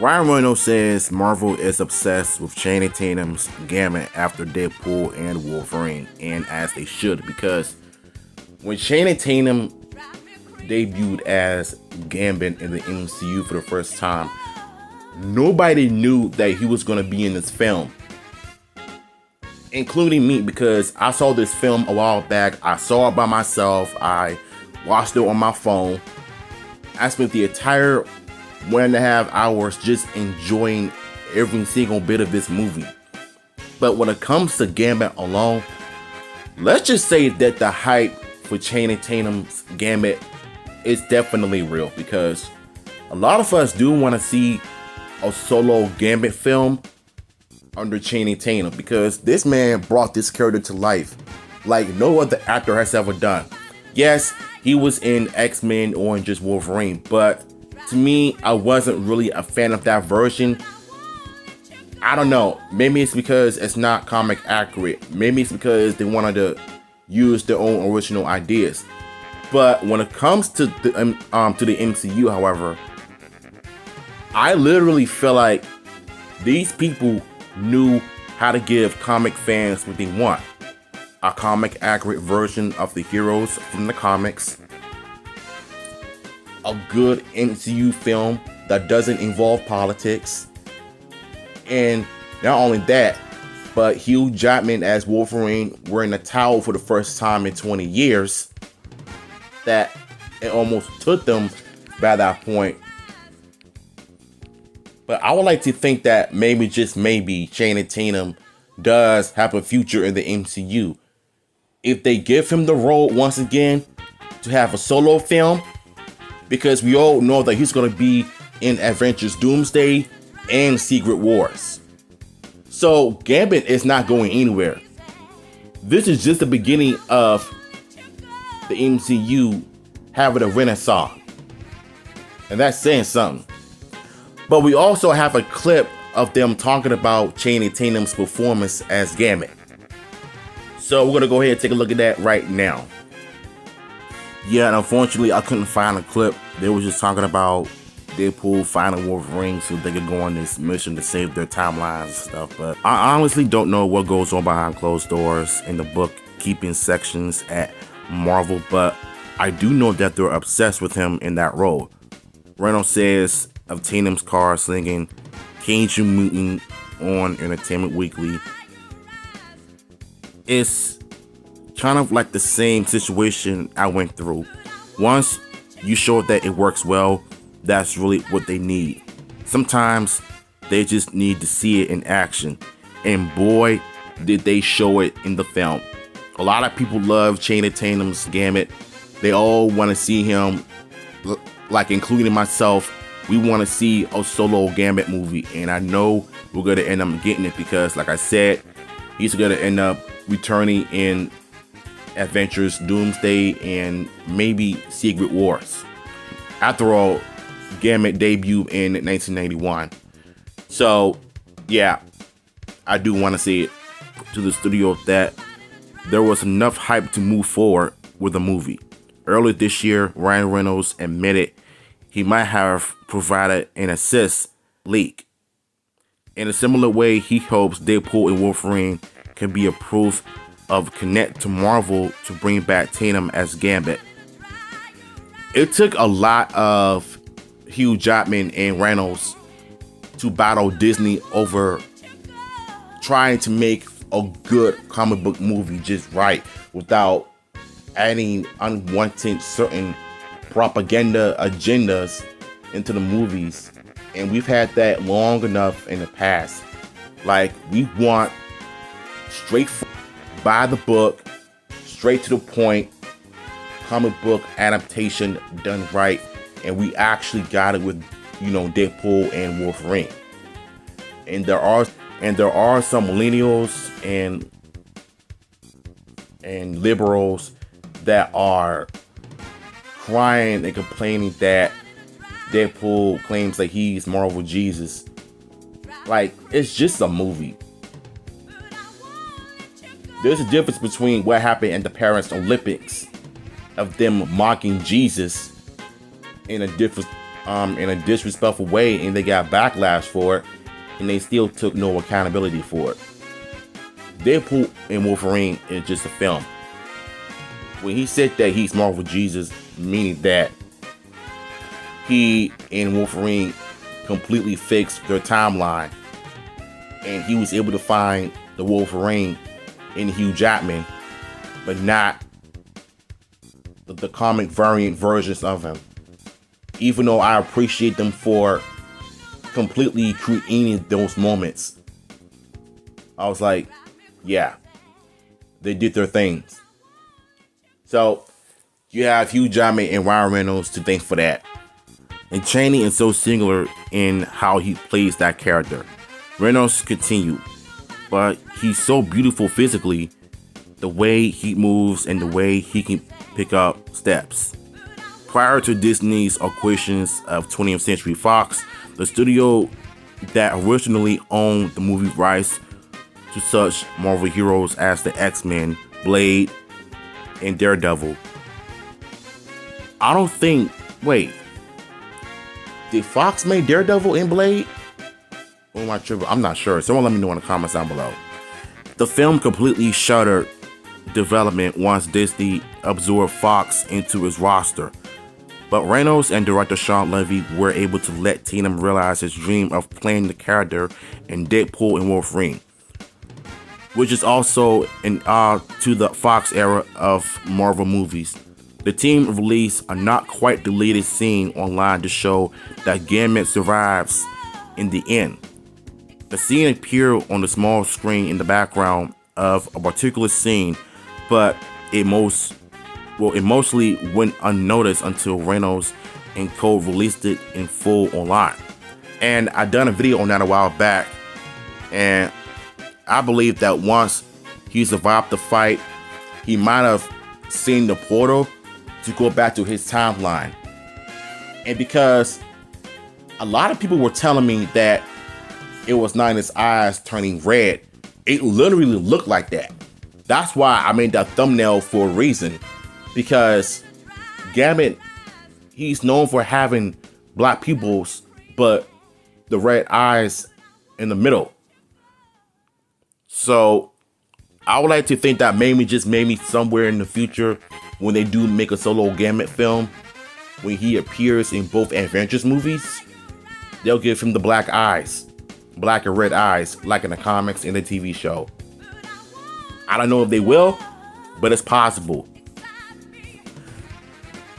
Ryan Reynolds says Marvel is obsessed with Channing Tatum's Gambit after Deadpool and Wolverine, and as they should, because when Channing Tatum debuted as Gambit in the MCU for the first time, nobody knew that he was going to be in this film, including me, because I saw this film a while back. I saw it by myself. I watched it on my phone. I spent the entire 1.5 hours just enjoying every single bit of this movie. But when it comes to Gambit alone, let's just say that the hype for Channing Tatum's Gambit is definitely real, because a lot of us do want to see a solo Gambit film under Channing Tatum, because this man brought this character to life like no other actor has ever done. Yes, he was in X-Men or in just Wolverine, but to me, I wasn't really a fan of that version. I don't know. Maybe it's because it's not comic accurate. Maybe it's because they wanted to use their own original ideas. But when it comes to the MCU, however, I literally feel like these people knew how to give comic fans what they want. A comic accurate version of the heroes from the comics. A good MCU film that doesn't involve politics. And not only that, but Hugh Jackman as Wolverine wearing a towel for the first time in 20 years. That it almost took them by that point. But I would like to think that maybe, just maybe, Channing Tatum does have a future in the MCU. If they give him the role once again to have a solo film, because we all know that he's going to be in Avengers Doomsday and Secret Wars. So Gambit is not going anywhere. This is just the beginning of the MCU having a renaissance. And that's saying something. But we also have a clip of them talking about Channing Tatum's performance as Gambit. So we're going to go ahead and take a look at that right now. Yeah, and unfortunately, I couldn't find a clip. They were just talking about Deadpool finding Wolverine so they could go on this mission to save their timelines and stuff. But I honestly don't know what goes on behind closed doors in the bookkeeping sections at Marvel, but I do know that they're obsessed with him in that role. Reynolds says of Tatum's car singing Cajun Mutant on Entertainment Weekly, it's kind of like the same situation I went through. Once you show that it works well, that's really what they need. Sometimes they just need to see it in action. And boy, did they show it in the film. A lot of people love Channing Tatum's Gambit. They all want to see him, like including myself. We want to see a solo Gambit movie. And I know we're going to end up getting it because, like I said, he's going to end up returning in Adventures, Doomsday, and maybe Secret Wars. After all, Gambit debuted in 1991. So, yeah, I do want to see it to the studio that there was enough hype to move forward with the movie. Earlier this year, Ryan Reynolds admitted he might have provided an assist leak. In a similar way, he hopes Deadpool and Wolverine can be a proof of connect to Marvel to bring back Tatum as Gambit. It took a lot of Hugh Jackman and Reynolds to battle Disney over trying to make a good comic book movie just right without adding unwanted certain propaganda agendas into the movies. And we've had that long enough in the past. Like, we want straightforward, by the book, straight to the point, comic book adaptation done right, and we actually got it with, Deadpool and Wolverine. And there are some millennials and liberals that are crying and complaining that Deadpool claims that he's Marvel Jesus. Like, it's just a movie. There's a difference between what happened at the Paris Olympics of them mocking Jesus, and a difference in a disrespectful way, and they got backlash for it, and they still took no accountability for it. Deadpool and Wolverine is just a film. When he said that he's Marvel Jesus, meaning that he and Wolverine completely fixed their timeline, and he was able to find the Wolverine in Hugh Jackman, but not the comic variant versions of him. Even though I appreciate them for completely creating those moments, I was like, yeah, they did their things. So you have Hugh Jackman and Ryan Reynolds to thank for that. And Channing is so singular in how he plays that character. Reynolds continued, but he's so beautiful physically, the way he moves and the way he can pick up steps. Prior to Disney's acquisitions of 20th Century Fox, the studio that originally owned the movie rights to such Marvel heroes as the X-Men, Blade, and Daredevil. Did Fox make Daredevil and Blade? Or am I tripping? I'm not sure. Someone let me know in the comments down below. The film completely shuttered development once Disney absorbed Fox into its roster. But Reynolds and director Sean Levy were able to let Tatum realize his dream of playing the character in Deadpool and Wolverine, which is also an ode to the Fox era of Marvel movies. The team released a not quite deleted scene online to show that Gambit survives in the end. The scene appeared on the small screen in the background of a particular scene, but it mostly went unnoticed until Reynolds and co released it in full online. And I done a video on that a while back, and I believe that once he survived the fight, he might have seen the portal to go back to his timeline. And because a lot of people were telling me that it was not his eyes turning red, it literally looked like that. That's why I made that thumbnail for a reason. Because Gambit, he's known for having black pupils, but the red eyes in the middle. So I would like to think that maybe somewhere in the future, when they do make a solo Gambit film, when he appears in both Avengers movies, they'll give him the black eyes, black and red eyes, like in the comics and the TV show. I don't know if they will, but it's possible.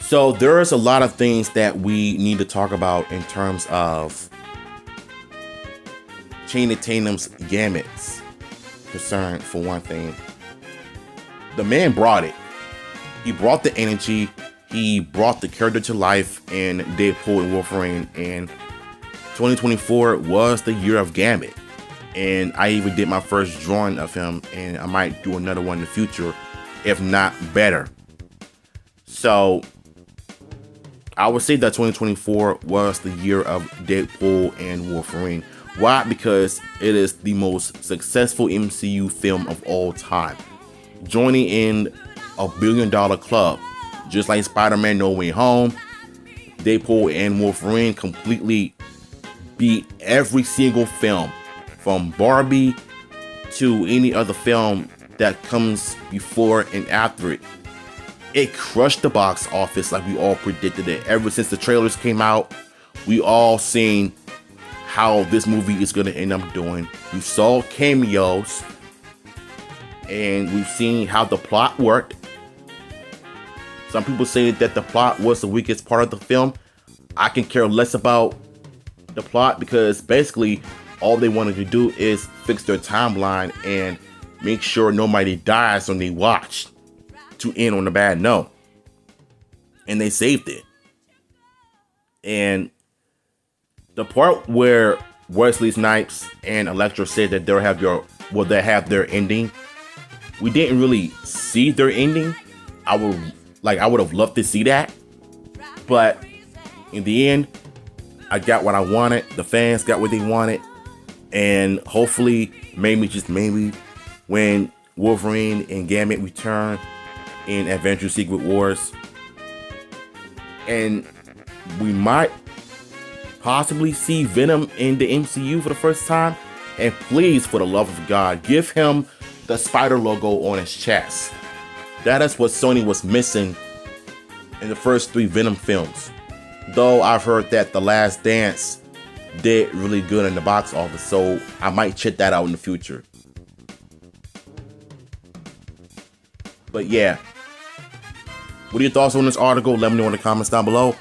So there's a lot of things that we need to talk about in terms of Channing Tatum's Gambit's concern. For one thing, the man brought it. He brought the energy. He brought the character to life in Deadpool and Wolverine. And 2024 was the year of Gambit. And I even did my first drawing of him, and I might do another one in the future, if not better. So I would say that 2024 was the year of Deadpool and Wolverine. Why? Because it is the most successful MCU film of all time, joining in a $1 billion club. Just like Spider-Man No Way Home, Deadpool and Wolverine completely beat every single film, from Barbie to any other film that comes before and after it. It crushed the box office like we all predicted it. Ever since the trailers came out, we all seen how this movie is going to end up doing. We saw cameos, and we've seen how the plot worked. Some people say that the plot was the weakest part of the film. I can care less about the plot, because basically all they wanted to do is fix their timeline and make sure nobody dies when they watch, to end on a bad note. And they saved it. And the part where Wesley Snipes and Elektra said that they have their ending, we didn't really see their ending. I would have loved to see that, but in the end, I got what I wanted. The fans got what they wanted, and hopefully, maybe, when Wolverine and Gambit return in Avengers Secret Wars, and we might possibly see Venom in the MCU for the first time. And please, for the love of God, give him the spider logo on his chest. That is what Sony was missing in the first 3 Venom films. Though I've heard that The Last Dance did really good in the box office, so I might check that out in the future. But yeah, what are your thoughts on this article? Let me know in the comments down below,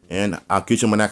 and I'll catch you in my next